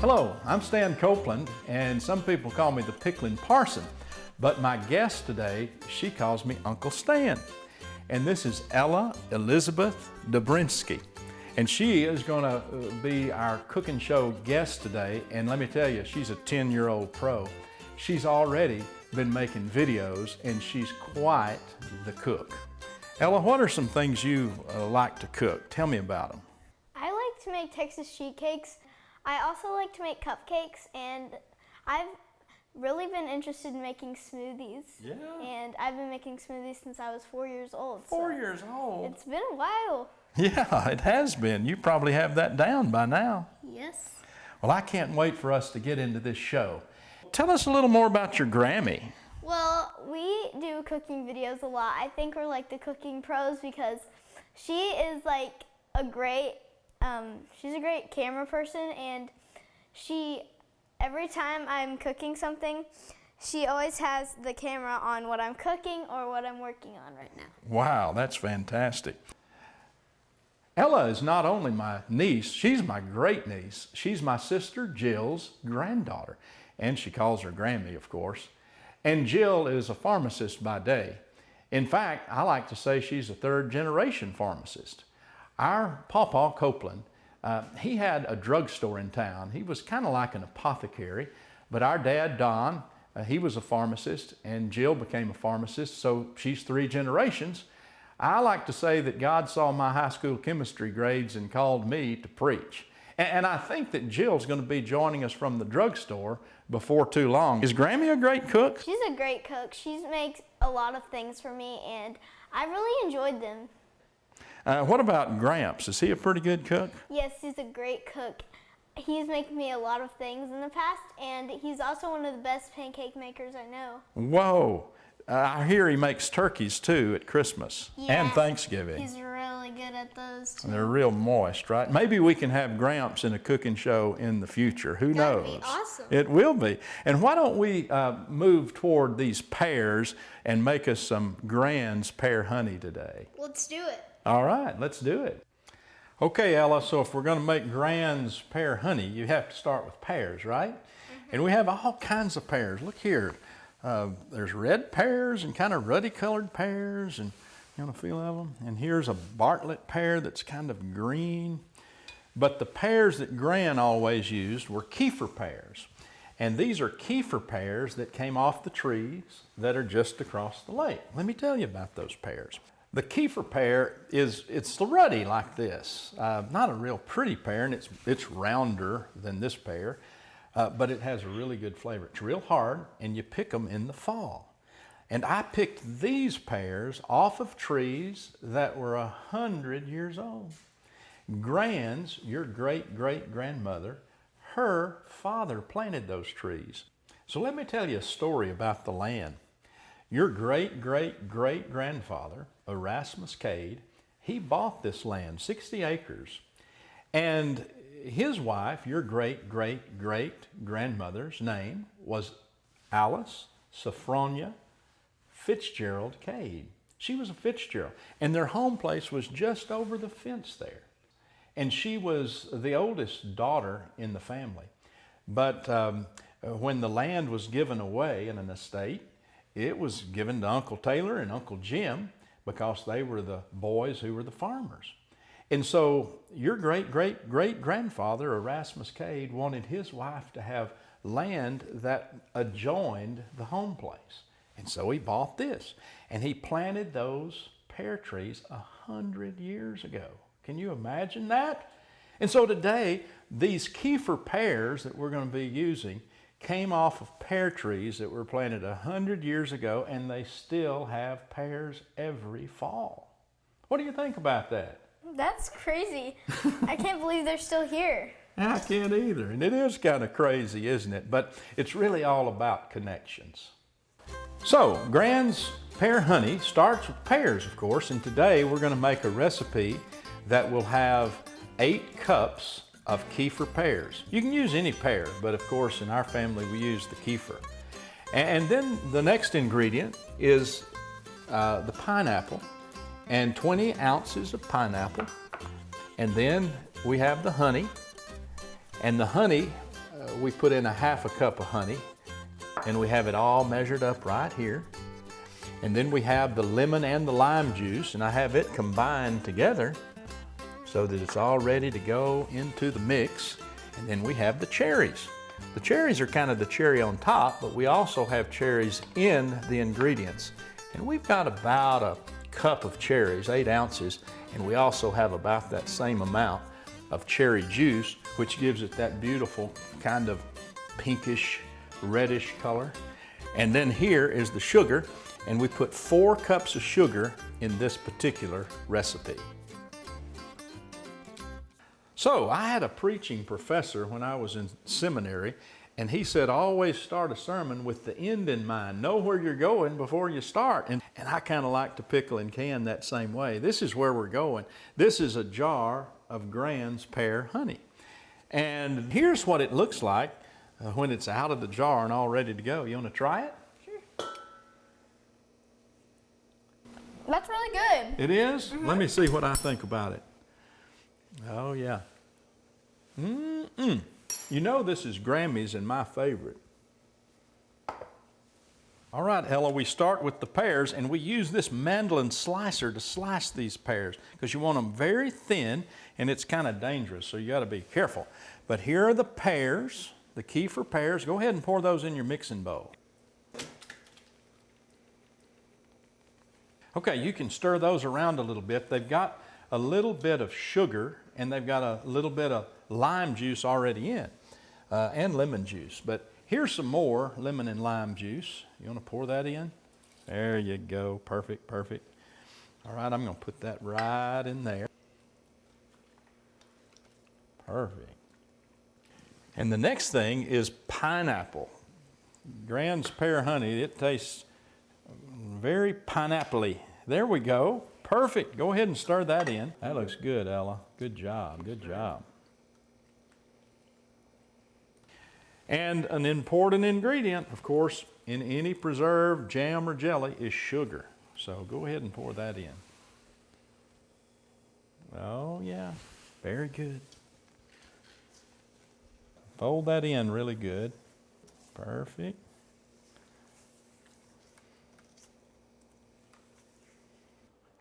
Hello, I'm Stan Copeland, and some people call me the Picklin Parson, but my guest today, she calls me Uncle Stan. And this is Ella Elizabeth Dobrinski. And she is going to be our cooking show guest today, and let me tell you, she's a 10-year-old pro. She's already been making videos, and she's quite the cook. Ella, what are some things you like to cook? Tell me about them. I like to make Texas sheet cakes. I also like to make cupcakes, and I've really been interested in making smoothies. Yeah. And I've been making smoothies since I was 4 years old. 4 years old? It's been a while. Yeah, it has been. You probably have that down by now. Yes. Well, I can't wait for us to get into this show. Tell us a little more about your Grammy. Well, we do cooking videos a lot. I think we're like the cooking pros because she is like she's a great camera person, and every time I'm cooking something, she always has the camera on what I'm cooking or what I'm working on right now. Wow, that's fantastic. Ella is not only my niece, she's my great niece. She's my sister Jill's granddaughter, and she calls her Grammy, of course. And Jill is a pharmacist by day. In fact, I like to say she's a third-generation pharmacist. Our pawpaw, Copeland, he had a drugstore in town. He was kind of like an apothecary, but our dad, Don, he was a pharmacist, and Jill became a pharmacist, so she's 3 generations. I like to say that God saw my high school chemistry grades and called me to preach. And I think that Jill's going to be joining us from the drugstore before too long. Is Grammy a great cook? She's a great cook. She makes a lot of things for me, and I really enjoyed them. What about Gramps? Is he a pretty good cook? Yes, he's a great cook. He's making me a lot of things in the past, and he's also one of the best pancake makers I know. Whoa. I hear he makes turkeys too at Christmas and Thanksgiving. He's really good at those too. They're real moist, right? Maybe we can have Gramps in a cooking show in the future. Who knows? That'd be awesome. It will be. And why don't we move toward these pears and make us some Gran's pear honey today? Let's do it. All right, let's do it. Okay, Ella, so if we're going to make Gran's pear honey, you have to start with pears, right? Mm-hmm. And we have all kinds of pears. Look here. There's red pears and kind of ruddy colored pears, and you want a feel of them? And here's a Bartlett pear that's kind of green. But the pears that Gran always used were kefir pears. And these are kefir pears that came off the trees that are just across the lake. Let me tell you about those pears. The kefir pear it's ruddy like this. Not a real pretty pear, and it's rounder than this pear. But it has a really good flavor. It's real hard, and you pick them in the fall. And I picked these pears off of trees that were 100 years old. Gran's, your great-great-grandmother, her father planted those trees. So let me tell you a story about the land. Your great-great-great-grandfather, Erasmus Cade, he bought this land, 60 acres, and his wife, your great-great-great-grandmother's name was Alice Sophronia Fitzgerald Cade. She was a Fitzgerald, and their home place was just over the fence there. And she was the oldest daughter in the family. But when the land was given away in an estate, it was given to Uncle Taylor and Uncle Jim because they were the boys who were the farmers. And so your great-great-great-grandfather, Erasmus Cade, wanted his wife to have land that adjoined the home place. And so he bought this. And he planted those pear trees 100 years ago. Can you imagine that? And so today, these kefir pears that we're going to be using came off of pear trees that were planted 100 years ago, and they still have pears every fall. What do you think about that? That's crazy. I can't believe they're still here. I can't either. And it is kind of crazy, isn't it? But it's really all about connections. So, Gran's pear honey starts with pears, of course, and today we're going to make a recipe that will have 8 cups of kefir pears. You can use any pear, but of course in our family we use the kefir. And then the next ingredient is the pineapple, and 20 ounces of pineapple. And then we have the honey, and the honey we put in 1/2 cup of honey, and we have it all measured up right here. And then we have the lemon and the lime juice, and I have it combined together so that it's all ready to go into the mix. And then we have the cherries. The cherries are kind of the cherry on top, but we also have cherries in the ingredients. And we've got about 1 cup of cherries, 8 ounces, and we also have about that same amount of cherry juice, which gives it that beautiful kind of pinkish, reddish color. And then here is the sugar, and we put 4 cups of sugar in this particular recipe. So I had a preaching professor when I was in seminary, and he said, always start a sermon with the end in mind. Know where you're going before you start. And I kind of like to pickle and can that same way. This is where we're going. This is a jar of Gran's pear honey. And here's what it looks like when it's out of the jar and all ready to go. You want to try it? Sure. That's really good. It is? Mm-hmm. Let me see what I think about it. Oh, yeah. You know this is Grammy's and my favorite. All right, Ella, we start with the pears, and we use this mandolin slicer to slice these pears because you want them very thin, and it's kind of dangerous, so you got to be careful. But here are the pears, the key for pears. Go ahead and pour those in your mixing bowl. Okay, you can stir those around a little bit. They've got a little bit of sugar, and they've got a little bit of lime juice already in, and lemon juice. But here's some more lemon and lime juice. You want to pour that in? There you go. Perfect, perfect. All right, I'm going to put that right in there. Perfect. And the next thing is pineapple. Gran's pear honey, it tastes very pineapple-y. There we go. Perfect. Go ahead and stir that in. That looks good, Ella. Good job. Good job. And an important ingredient, of course, in any preserve, jam, or jelly is sugar. So go ahead and pour that in. Oh, yeah. Very good. Fold that in really good. Perfect.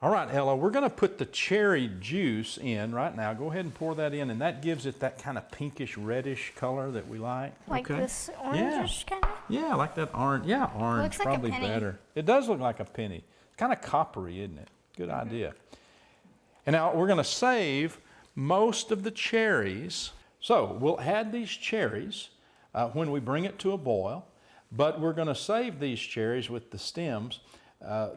All right, Ella, we're going to put the cherry juice in right now. Go ahead and pour that in, and that gives it that kind of pinkish, reddish color that we like. Like this orangish kind of? Yeah, like that orange. Yeah, orange, looks like probably a penny. better. It does look like a penny. It's kind of coppery, isn't it? Good idea. And now we're going to save most of the cherries. So we'll add these cherries when we bring it to a boil, but we're going to save these cherries with the stems.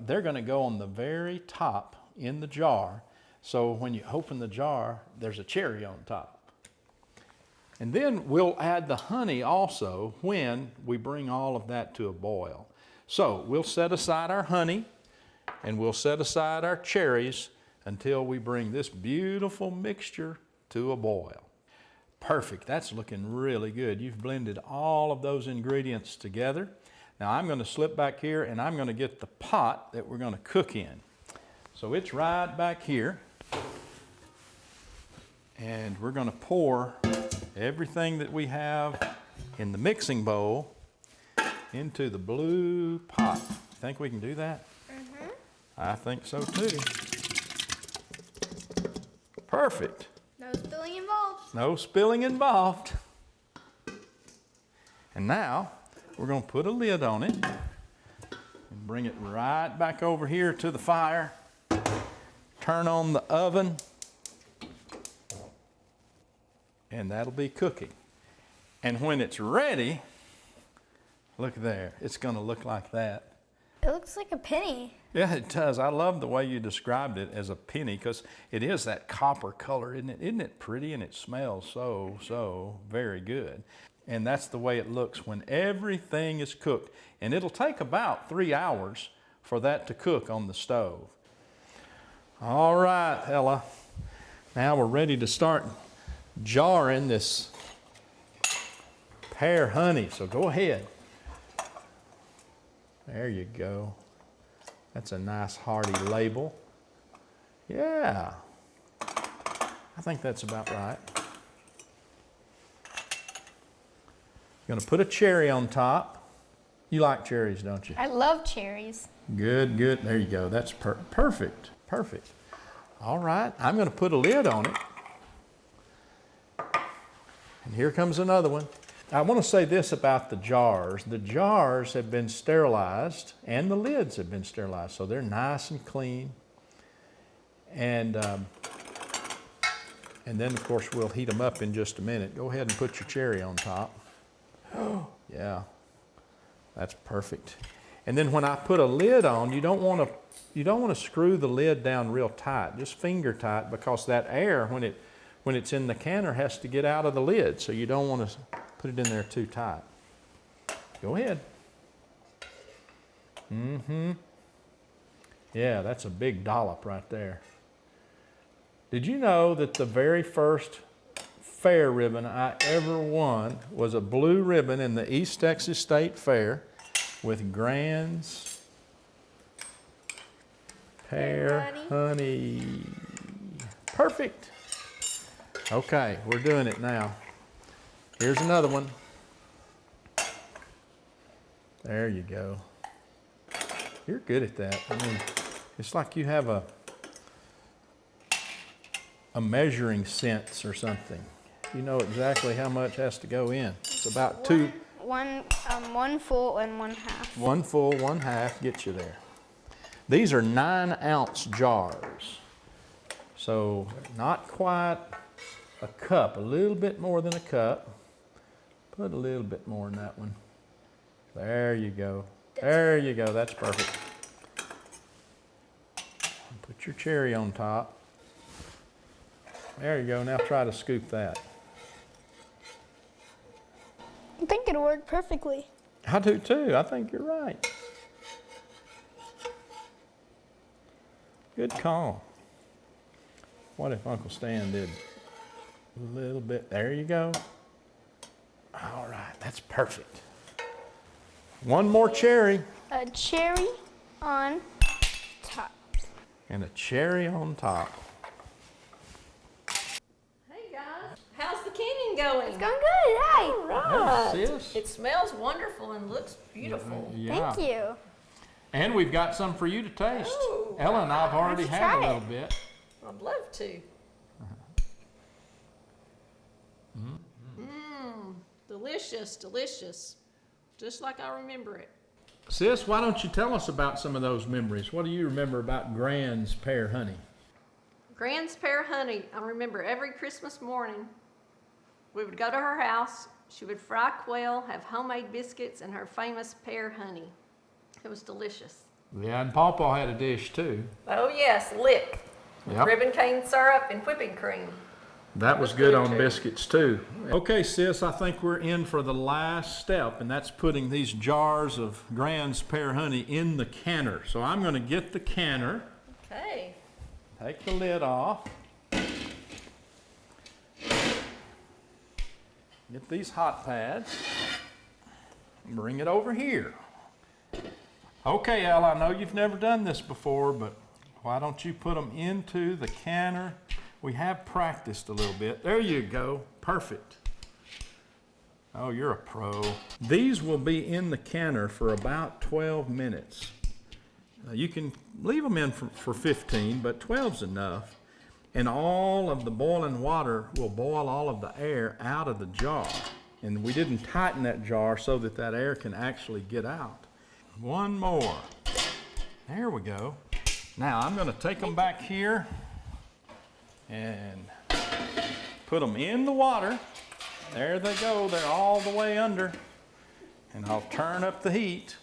They're going to go on the very top in the jar. So when you open the jar, there's a cherry on top. And then we'll add the honey also when we bring all of that to a boil. So we'll set aside our honey and we'll set aside our cherries until we bring this beautiful mixture to a boil. Perfect. That's looking really good. You've blended all of those ingredients together. Now I'm going to slip back here and I'm going to get the pot that we're going to cook in. So it's right back here. And we're going to pour everything that we have in the mixing bowl into the blue pot. Think we can do that? Mm-hmm. I think so too. Perfect. No spilling involved. No spilling involved. And now we're going to put a lid on it and bring it right back over here to the fire. Turn on the oven, and that'll be cooking. And when it's ready, look there, it's going to look like that. It looks like a penny. Yeah, it does. I love the way you described it as a penny because it is that copper color, isn't it? Isn't it pretty? And it smells so very good. And that's the way it looks when everything is cooked. And it'll take about 3 hours for that to cook on the stove. All right, Ella. Now we're ready to start jarring this pear honey. So go ahead. There you go. That's a nice hearty label. Yeah. I think that's about right. Going to put a cherry on top. You like cherries, don't you? I love cherries. Good, good. There you go. That's perfect. Perfect. All right. I'm going to put a lid on it. And here comes another one. I want to say this about the jars. The jars have been sterilized and the lids have been sterilized, so they're nice and clean. And then, of course, we'll heat them up in just a minute. Go ahead and put your cherry on top. Oh, yeah, that's perfect. And then when I put a lid on, you don't want to screw the lid down real tight, just finger tight, because that air, when it's in the canner, has to get out of the lid. So you don't want to put it in there too tight. Go ahead. Mm-hmm. Yeah, that's a big dollop right there. Did you know that the very first fair ribbon I ever won was a blue ribbon in the East Texas State Fair with Gran's Pear Honey. Perfect. Okay, we're doing it now. Here's another one. There you go. You're good at that. I mean, it's like you have a measuring sense or something. You know exactly how much has to go in. It's about two. One full and 1/2. One full, 1/2 gets you there. These are 9-ounce jars. So not quite a cup, a little bit more than a cup. Put a little bit more in that one. There you go. There you go. That's perfect. Put your cherry on top. There you go. Now try to scoop that. I think it'll work perfectly. I do too. I think you're right. Good call. What if Uncle Stan did a little bit? There you go. All right. That's perfect. One more cherry. A cherry on top. And a cherry on top. Hey guys, how's the canning going? It's going good. Hi. All right. Hey, sis. It smells wonderful and looks beautiful. Yeah. Thank you. And we've got some for you to taste. Oh, Ella and I've already Let's had a try little it. bit. I'd love to. Delicious, delicious. Just like I remember it. Sis, why don't you tell us about some of those memories? What do you remember about Gran's pear honey? Gran's pear honey. I remember every Christmas morning, we would go to her house. She would fry quail, have homemade biscuits, and her famous pear honey. It was delicious. Yeah, and Pawpaw had a dish too. Oh yes, lick. Yep. Ribbon cane syrup and whipping cream. That was good on biscuits too. Okay, sis, I think we're in for the last step, and that's putting these jars of Gran's pear honey in the canner. So I'm going to get the canner, Okay. take the lid off, get these hot pads, bring it over here. Okay, Ella, I know you've never done this before, but why don't you put them into the canner? We have practiced a little bit. There you go. Perfect. Oh, you're a pro. These will be in the canner for about 12 minutes. You can leave them in for 15, but 12's enough. And all of the boiling water will boil all of the air out of the jar. And we didn't tighten that jar so that that air can actually get out. One more. There we go. Now I'm going to take them back here and put them in the water. There they go. They're all the way under. And I'll turn up the heat.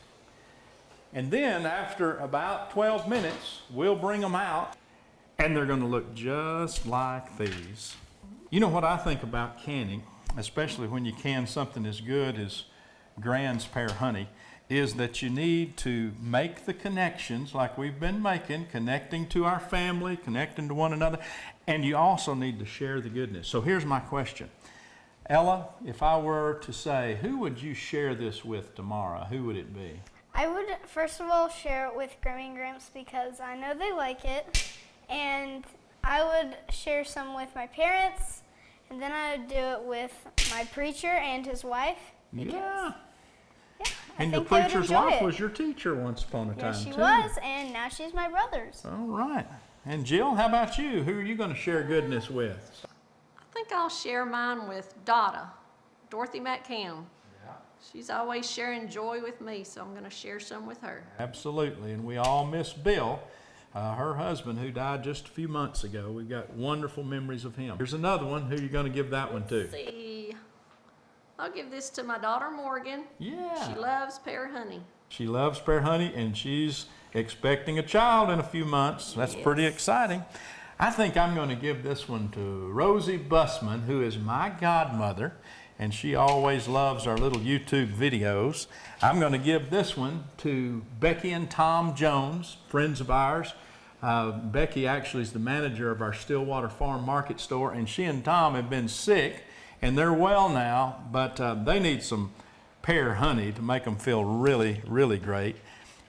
And then after about 12 minutes, we'll bring them out. And they're going to look just like these. You know what I think about canning, especially when you can something as good as Gran's pear honey, is that you need to make the connections like we've been making, connecting to our family, connecting to one another, and you also need to share the goodness. So here's my question. Ella, if I were to say, who would you share this with tomorrow? Who would it be? I would first of all share it with Grammy and Gramps because I know they like it. And I would share some with my parents, and then I would do it with my preacher and his wife, because, Yeah. yeah, And your think they would preacher's enjoy wife it. was your teacher once upon a time, Yes, she too. was, and now she's my brother's. All right. And Jill, how about you? Who are you going to share goodness with? I think I'll share mine with Dorothy McCam. She's always sharing joy with me, so I'm going to share some with her. Absolutely. And we all miss Bill, her husband, who died just a few months ago. We've got wonderful memories of him. Here's another one. Who are you going to give that one to? Let's see. I'll give this to my daughter Morgan. Yeah. She loves pear honey. She loves pear honey, and she's expecting a child in a few months. That's pretty exciting. I think I'm going to give this one to Rosie Bussman, who is my godmother, and she always loves our little YouTube videos. I'm going to give this one to Becky and Tom Jones, friends of ours. Becky actually is the manager of our Stillwater Farm Market store, and she and Tom have been sick, and they're well now, but they need some pear honey to make them feel really, really great.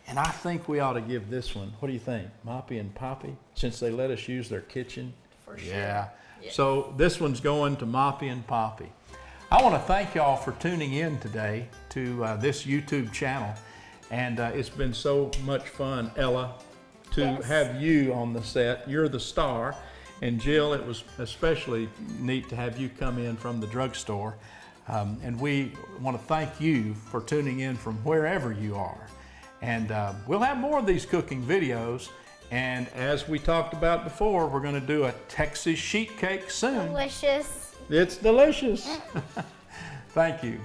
And I think we ought to give this one, what do you think, Moppy and Poppy, since they let us use their kitchen? For sure. Yeah. Yes. So this one's going to Moppy and Poppy. I want to thank y'all for tuning in today to this YouTube channel. And it's been so much fun, Ella, to Yes. have you on the set. You're the star. And Jill, it was especially neat to have you come in from the drugstore. And we want to thank you for tuning in from wherever you are. And we'll have more of these cooking videos. And as we talked about before, we're going to do a Texas sheet cake soon. Delicious. It's delicious. Thank you.